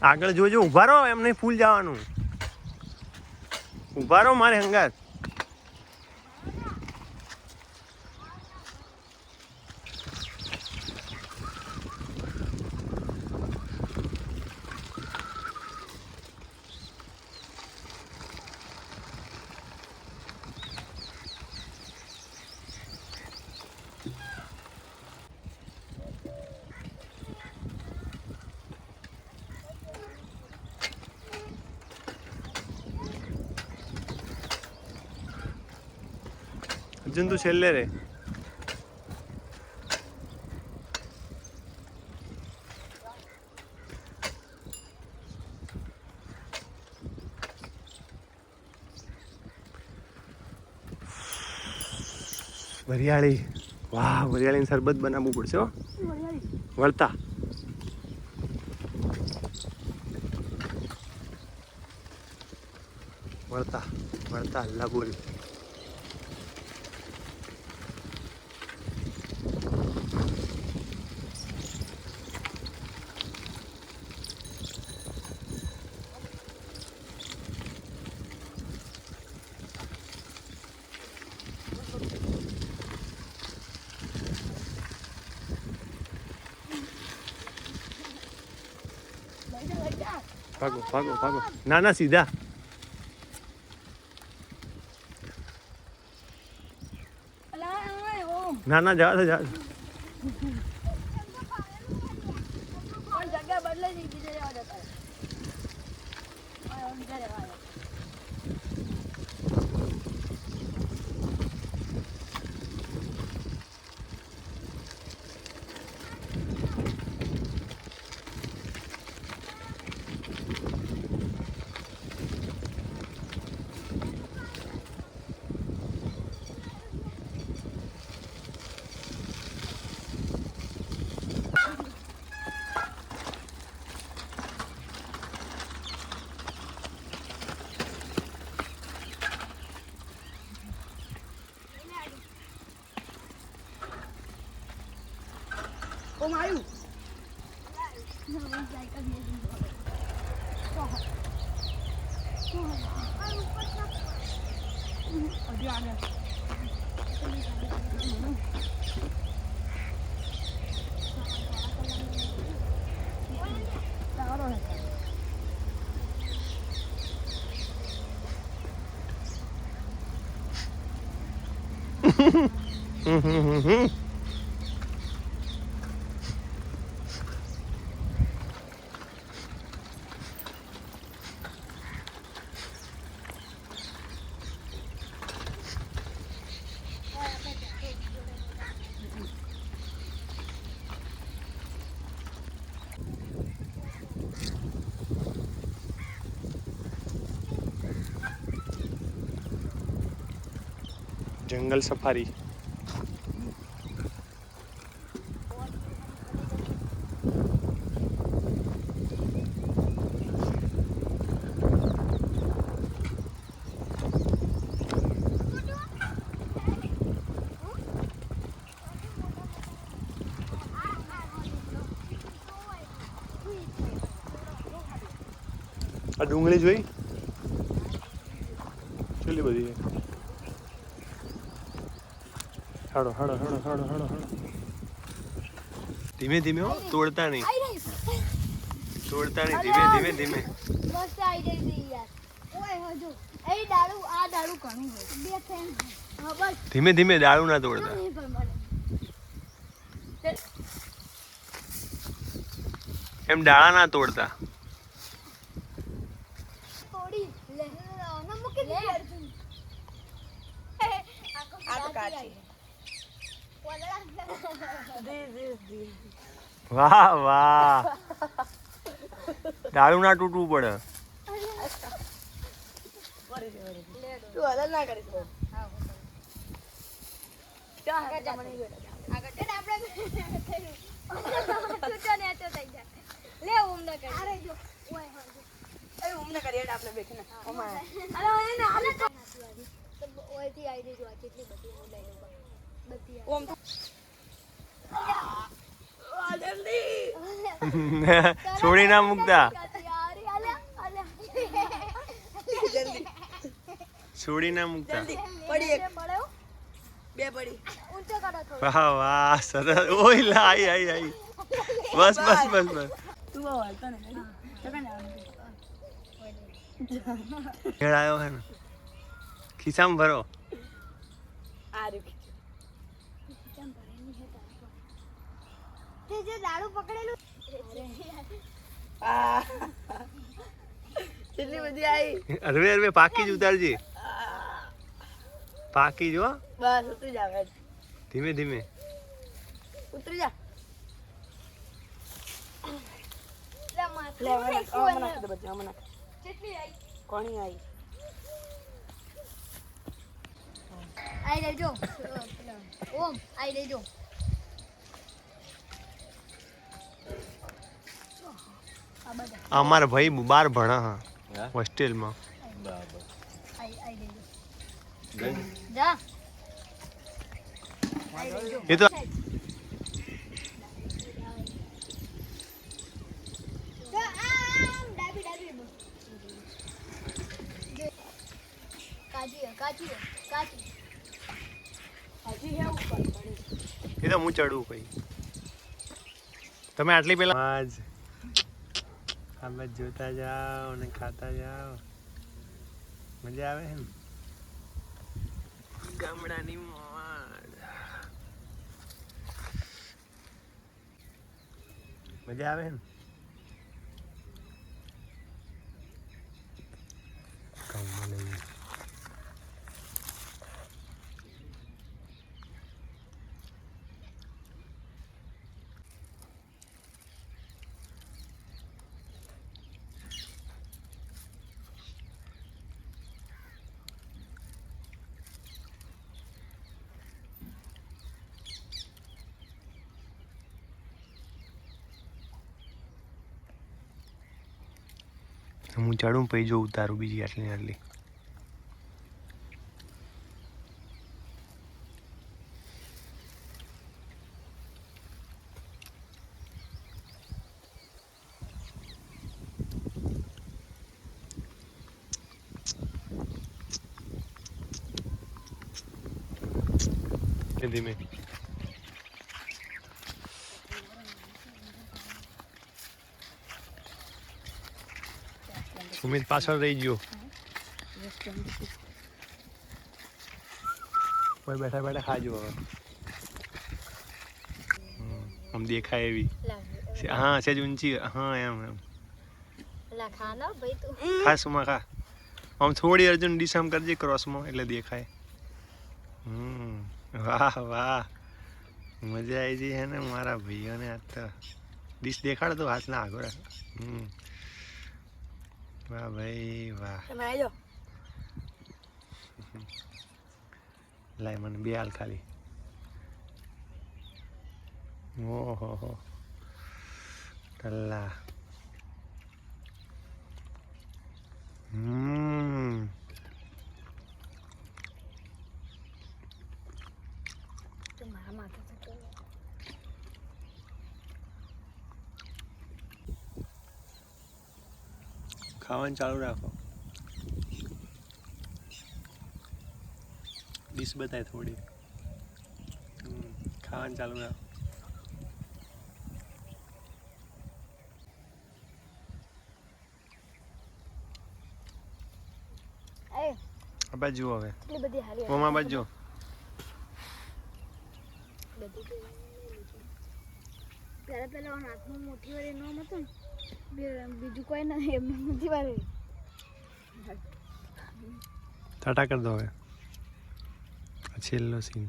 આગળ જોજો, ઉભા રહો, એમ નહીં ફૂલ જવાનું. ઉભા રહો મારે હંગાત. અર્જુન તું છેલ્લે રે. વરિયાળી, વાહ, વરિયાળીનું શરબત બનાવવું પડશે હો. વળતા વળતા વળતા અલ્લા બોલ. ભાગો ભાગો ભાગો. ના ના, સીધા. ના ના, જવા દો, જવા દો. જંગલ સફારી. આ ડુંગળી જોઈ કેટલી બધી છે. હાડો હાડો હાડો હાડો હાડો હાડો. ધીમે ધીમે હો, તોડતા નહીં, તોડતા નહીં, ધીમે ધીમે ધીમે. મસ્ત આઈડિયા છે યાર. ઓય હજુ એ ડાળું, આ ડાળું ઘણું હોય. બે થેન. હા બસ. ધીમે ધીમે, ડાળું ના તોડતા. એમ ડાળા ના તોડતા. થોડી લે ના મૂકી દે અર્જુન. આ તો કાચી. વાહ વાહ, ડાળું ના તૂટવું પડે. તું હલન ના કરીશ. ક્યાં આગળ મને આગળ આપણે તું તો ને તો થઈ જા. લે ઓમ ના કરી. અરે જો ઓય હા એ ઓમ ના કરી આપણે બેઠીને ઓમાં. અરે ઓય ને હાલે તો ઓય થી આવી જો કેટલી બધી હું લઈ લઉં બધી ઓમ છોડી ના મૂકતા, જલ્દી છોડી ના મૂકતા. જલ્દી પડી એક બે પડી વાહ વાહ સરસ. ઓય લા આઈ આઈ આઈ. બસ બસ બસ બસ. તું હાલતો ને તો કને ખેડ આવ્યો હે ને, ખિસ્સામાં ભરો. આ રૂકી આ કેટલી બધી આવી. અરવે અરવે પાકી જ ઉતારજે, પાકી જ હો. બસ ઉતરી જા ભાઈ, ધીમે ધીમે. ઉતરી જા. લે મને નાખી દે બધી મને કોણી આવી. આઈ લેજો ઓમ આઈ લેજો અમારા ભાઈ બાર ભણા હા હોસ્ટેલમાં. આઈ લેજો જા એ તો કાચી હજી હે ઉપર પડી. એ તો હું ચડું કઈ. તમે આટલી પેલા આજ આ બાજ જોતા જાઓ અને ખાતા જાઓ, મજા આવે છે ને ગામડાની મોજ. મજા આવે છે ને ગામમાં લઈને. હું ચડું પછી જો ઉતારું બીજી આટલી આટલી. ધીમે સુમિત પાછળ રહી ગયો. કોઈ બેઠા બેઠા ખાજો હવે. આમ દેખાય એવી. હા સેજ ઊંચી. હા એમ એમ લા ખાના ભાઈ તું ખા સુમા ખા. આમ થોડી અર્જુન ડીશ આમ કરજે ક્રોસમાં એટલે દેખાય. વાહ વાહ મજા આવી ગઈ હે ને મારા ભાઈઓને. આજ તો ડીશ દેખાડ તો હાથ ના આગળ રાખ. વાહ ભાઈ વાહ. તમે આવી જાઓ. લાય મને બે હાલ ખાલી. ઓહો હો ટલ્લા. મારા માથે ખાવાનું ચાલુ રાખો. ડીશ બતાય થોડી. ખાવાનું ચાલુ રાખો. એ આ બાજુ હવે કેટલી બધી હારી ઓમાં બાજુ. પેલા હાથમાં મોટી વાળી નામ હતું ને બીજું કોઈ નહીં એમને મોટી વાળી. ટાટા કરી દો હવે. છેલ્લો સીન.